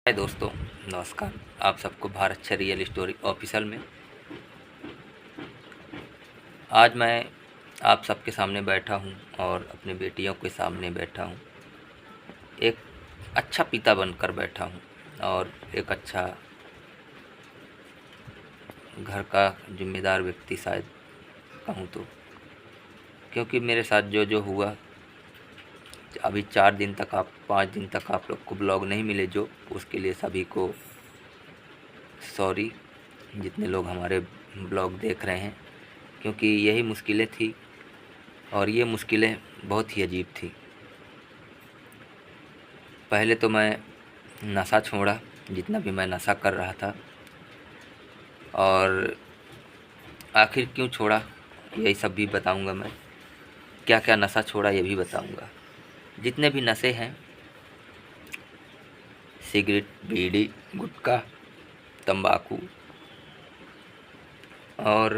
हाय दोस्तों, नमस्कार। आप सबको भारत छ रियल स्टोरी ऑफिशियल में आज मैं आप सबके सामने बैठा हूँ और अपनी बेटियों के सामने बैठा हूँ। एक अच्छा पिता बनकर बैठा हूँ और एक अच्छा घर का जिम्मेदार व्यक्ति शायद कहूँ तो, क्योंकि मेरे साथ जो जो हुआ अभी 5 दिन तक आप लोग को ब्लॉग नहीं मिले, जो उसके लिए सभी को सॉरी, जितने लोग हमारे ब्लॉग देख रहे हैं, क्योंकि यही मुश्किलें थी और ये मुश्किलें बहुत ही अजीब थी। पहले तो मैं नशा छोड़ा, जितना भी मैं नशा कर रहा था, और आखिर क्यों छोड़ा यही सब भी बताऊंगा। मैं क्या क्या नशा छोड़ा ये भी बताऊंगा। जितने भी नशे हैं, सिगरेट, बीड़ी, गुटखा, तंबाकू और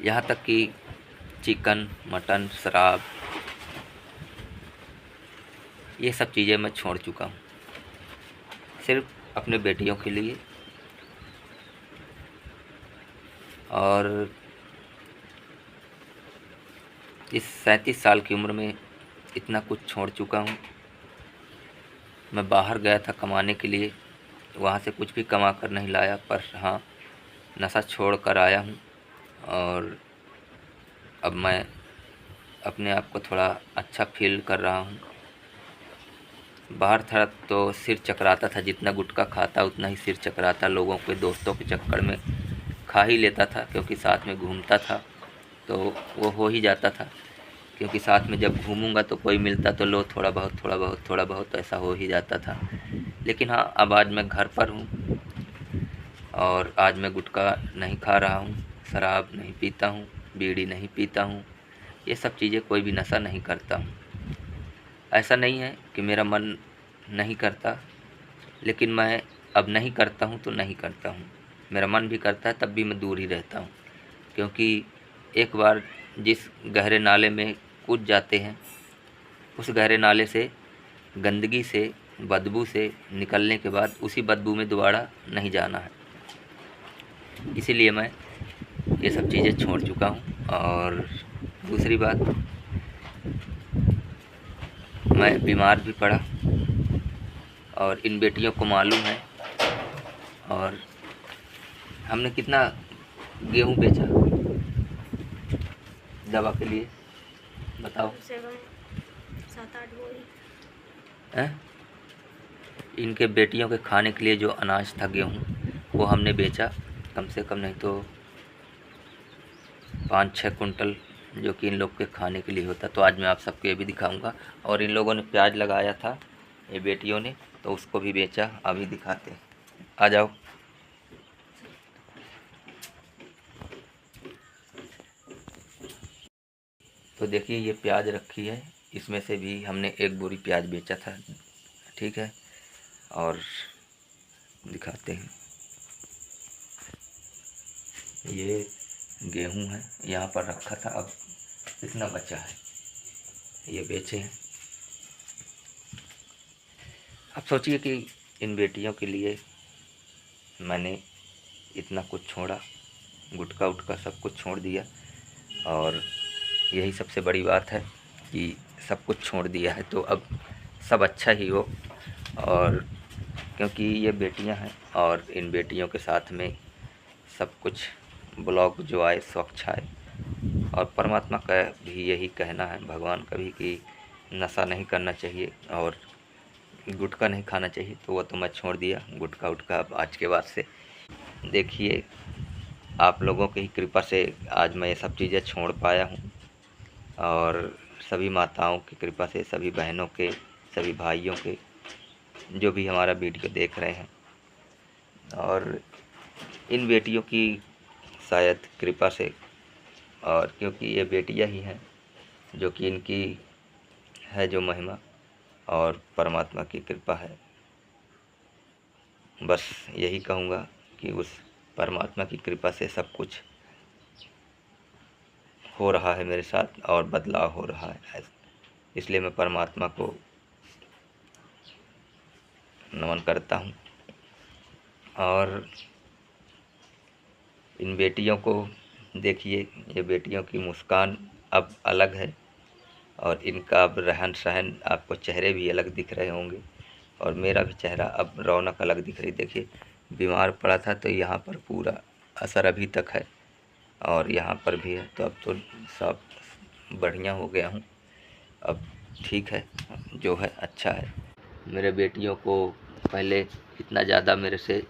यहाँ तक कि चिकन, मटन, शराब, ये सब चीज़ें मैं छोड़ चुका हूँ, सिर्फ अपने बेटियों के लिए। और इस 37 साल की उम्र में इतना कुछ छोड़ चुका हूँ। मैं बाहर गया था कमाने के लिए, वहाँ से कुछ भी कमा कर नहीं लाया, पर हाँ, नशा छोड़ कर आया हूँ। और अब मैं अपने आप को थोड़ा अच्छा फील कर रहा हूँ। बाहर था तो सिर चकराता था, जितना गुटखा खाता उतना ही सिर चकराता। लोगों के दोस्तों के चक्कर में खा ही लेता था, क्योंकि साथ में घूमता था तो वो हो ही जाता था। क्योंकि साथ में जब घूमूंगा तो कोई मिलता तो लो, थोड़ा बहुत ऐसा हो ही जाता था। लेकिन हाँ, अब आज मैं घर पर हूँ और आज मैं गुटखा नहीं खा रहा हूँ, शराब नहीं पीता हूँ, बीड़ी नहीं पीता हूँ, ये सब चीज़ें, कोई भी नशा नहीं करता हूँ। ऐसा नहीं है कि मेरा मन नहीं करता, लेकिन मैं अब नहीं करता हूँ तो नहीं करता हूँ। मेरा मन भी करता है तब भी मैं दूर ही रहता हूँ, क्योंकि एक बार जिस गहरे नाले में कूद जाते हैं, उस गहरे नाले से, गंदगी से, बदबू से निकलने के बाद उसी बदबू में दोबारा नहीं जाना है। इसीलिए मैं ये सब चीज़ें छोड़ चुका हूँ। और दूसरी बात, मैं बीमार भी पड़ा और इन बेटियों को मालूम है। और हमने कितना गेहूँ बेचा दवा के लिए, बताओ। 7-8 बोरी। हैं? इनके बेटियों के खाने के लिए जो अनाज था, गेहूँ, वो हमने बेचा कम से कम नहीं तो 5-6 कुंटल, जो कि इन लोग के खाने के लिए होता। तो आज मैं आप सबको ये भी दिखाऊंगा। और इन लोगों ने प्याज लगाया था, ये बेटियों ने, तो उसको भी बेचा, अभी दिखाते हैं। आ जाओ। तो देखिए, ये प्याज रखी है, इसमें से भी हमने 1 बोरी प्याज बेचा था, ठीक है। और दिखाते हैं, ये गेहूं है, यहाँ पर रखा था, अब इतना बचा है, ये बेचे हैं। अब सोचिए कि इन बेटियों के लिए मैंने इतना कुछ छोड़ा, गुटखा उटखा सब कुछ छोड़ दिया। और यही सबसे बड़ी बात है कि सब कुछ छोड़ दिया है तो अब सब अच्छा ही हो। और क्योंकि ये बेटियां हैं और इन बेटियों के साथ में सब कुछ ब्लॉग जो आए सो अच्छा आए। और परमात्मा का भी यही कहना है, भगवान का भी, कि नशा नहीं करना चाहिए और गुटखा नहीं खाना चाहिए। तो वो तो मैं छोड़ दिया गुटखा उटखा। अब आज के बाद से देखिए, आप लोगों की कृपा से आज मैं ये सब चीज़ें छोड़ पाया हूँ। और सभी माताओं की कृपा से, सभी बहनों के, सभी भाइयों के, जो भी हमारा वीडियो देख रहे हैं, और इन बेटियों की शायद कृपा से, और क्योंकि ये बेटियां ही हैं, जो कि इनकी है जो महिमा, और परमात्मा की कृपा है। बस यही कहूँगा कि उस परमात्मा की कृपा से सब कुछ हो रहा है मेरे साथ और बदलाव हो रहा है। इसलिए मैं परमात्मा को नमन करता हूँ। और इन बेटियों को देखिए, ये बेटियों की मुस्कान अब अलग है और इनका अब रहन सहन, आपको चेहरे भी अलग दिख रहे होंगे और मेरा भी चेहरा अब रौनक अलग दिख रही। देखिए, बीमार पड़ा था तो यहाँ पर पूरा असर अभी तक है और यहाँ पर भी है, तो अब तो सब बढ़िया हो गया हूँ, अब ठीक है, जो है अच्छा है। मेरे बेटियों को पहले इतना ज़्यादा मेरे से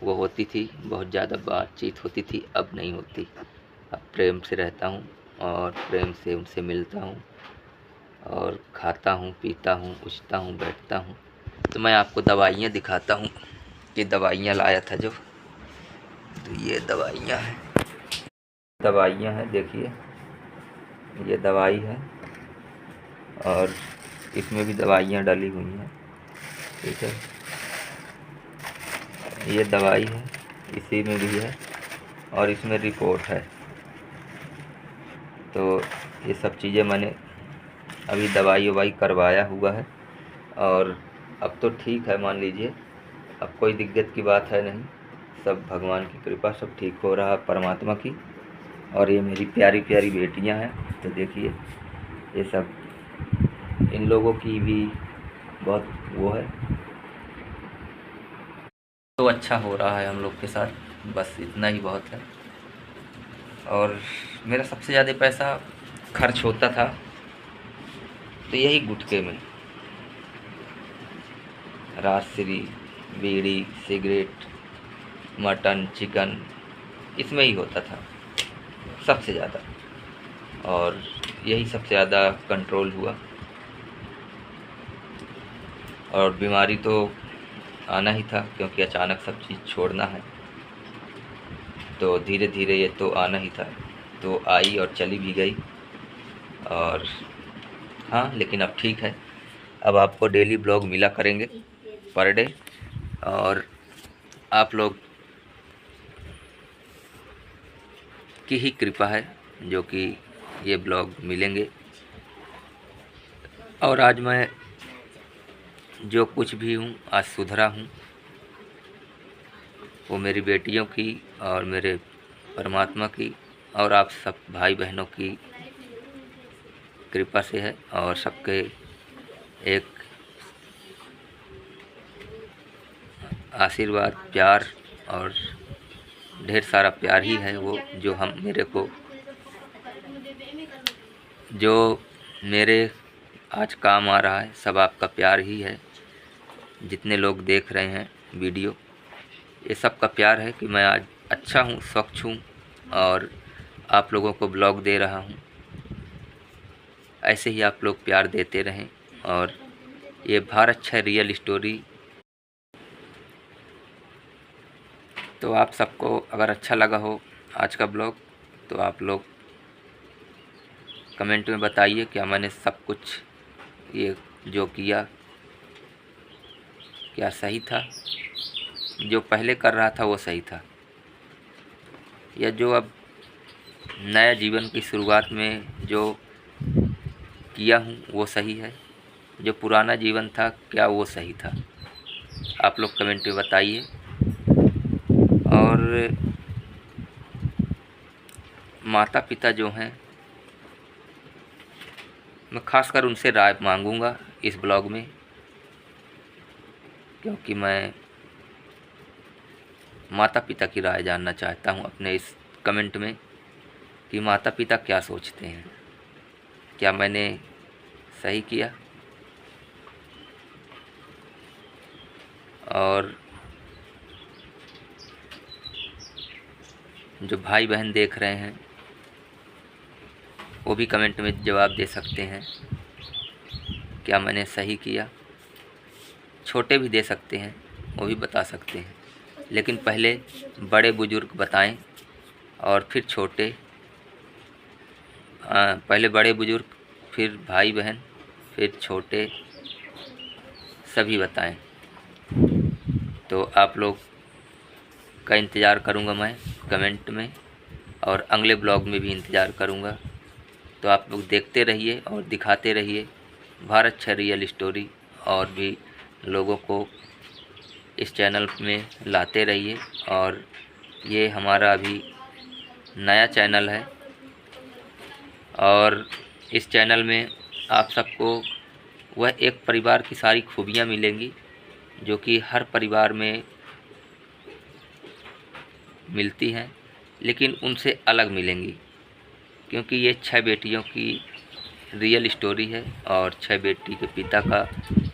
वो होती थी, बहुत ज़्यादा बातचीत होती थी, अब नहीं होती। अब प्रेम से रहता हूँ और प्रेम से उनसे मिलता हूँ और खाता हूँ, पीता हूँ, उठता हूँ, बैठता हूँ। तो मैं आपको दवाइयाँ दिखाता हूँ कि दवाइयाँ लाया था जो, तो ये दवाइयाँ हैं, देखिए ये दवाई है और इसमें भी दवाइयाँ डली हुई हैं, ठीक है। ये दवाई है, इसी में भी है और इसमें रिपोर्ट है। तो ये सब चीज़ें मैंने अभी दवाई ववाई करवाया हुआ है और अब तो ठीक है, मान लीजिए अब कोई दिक्कत की बात है नहीं, सब भगवान की कृपा, सब ठीक हो रहा है परमात्मा की। और ये मेरी प्यारी प्यारी बेटियां हैं, तो देखिए ये सब इन लोगों की भी बहुत वो है, तो अच्छा हो रहा है हम लोग के साथ, बस इतना ही बहुत है। और मेरा सबसे ज़्यादा पैसा खर्च होता था तो यही गुटखे में, राजश्री, बीड़ी, सिगरेट, मटन, चिकन, इसमें ही होता था सबसे ज़्यादा, और यही सबसे ज़्यादा कंट्रोल हुआ। और बीमारी तो आना ही था क्योंकि अचानक सब चीज़ छोड़ना है, तो धीरे धीरे ये तो आना ही था, तो आई और चली भी गई। और हाँ, लेकिन अब ठीक है, अब आपको डेली ब्लॉग मिला करेंगे पर डे, और आप लोग की ही कृपा है जो कि ये ब्लॉग मिलेंगे। और आज मैं जो कुछ भी हूँ, आज सुधरा हूँ, वो मेरी बेटियों की और मेरे परमात्मा की और आप सब भाई बहनों की कृपा से है, और सबके एक आशीर्वाद, प्यार और ढेर सारा प्यार ही है वो जो हम मेरे आज काम आ रहा है। सब आपका प्यार ही है, जितने लोग देख रहे हैं वीडियो, ये सब का प्यार है कि मैं आज अच्छा हूँ, स्वच्छ हूँ और आप लोगों को ब्लॉग दे रहा हूँ। ऐसे ही आप लोग प्यार देते रहें। और ये भारत है रियल स्टोरी, तो आप सबको अगर अच्छा लगा हो आज का ब्लॉग, तो आप लोग कमेंट में बताइए क्या मैंने सब कुछ ये जो किया क्या सही था, जो पहले कर रहा था वो सही था, या जो अब नया जीवन की शुरुआत में जो किया हूँ वो सही है, जो पुराना जीवन था क्या वो सही था। आप लोग कमेंट में बताइए। और माता पिता जो हैं, मैं खासकर उनसे राय मांगूंगा इस ब्लॉग में, क्योंकि मैं माता पिता की राय जानना चाहता हूं अपने इस कमेंट में कि माता पिता क्या सोचते हैं, क्या मैंने सही किया। और जो भाई बहन देख रहे हैं वो भी कमेंट में जवाब दे सकते हैं क्या मैंने सही किया। छोटे भी दे सकते हैं, वो भी बता सकते हैं, लेकिन पहले बड़े बुजुर्ग बताएं और फिर छोटे, पहले बड़े बुजुर्ग, फिर भाई बहन, फिर छोटे, सभी बताएं। तो आप लोग का इंतज़ार करूंगा मैं कमेंट में, और अगले ब्लॉग में भी इंतज़ार करूंगा। तो आप लोग देखते रहिए और दिखाते रहिए भारत है रियल स्टोरी, और भी लोगों को इस चैनल में लाते रहिए। और ये हमारा अभी नया चैनल है और इस चैनल में आप सबको वह एक परिवार की सारी खूबियाँ मिलेंगी जो कि हर परिवार में मिलती हैं, लेकिन उनसे अलग मिलेंगी, क्योंकि ये 6 बेटियों की रियल स्टोरी है और 6 बेटी के पिता का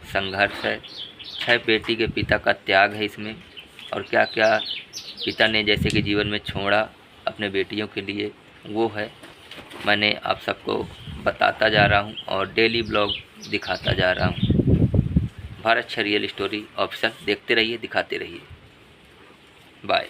संघर्ष है, 6 बेटी के पिता का त्याग है इसमें, और क्या क्या पिता ने जैसे कि जीवन में छोड़ा अपने बेटियों के लिए, वो है मैंने आप सबको बताता जा रहा हूँ और डेली ब्लॉग दिखाता जा रहा हूँ। भारत रियल स्टोरी ऑप्शन देखते रहिए, दिखाते रहिए। बाय।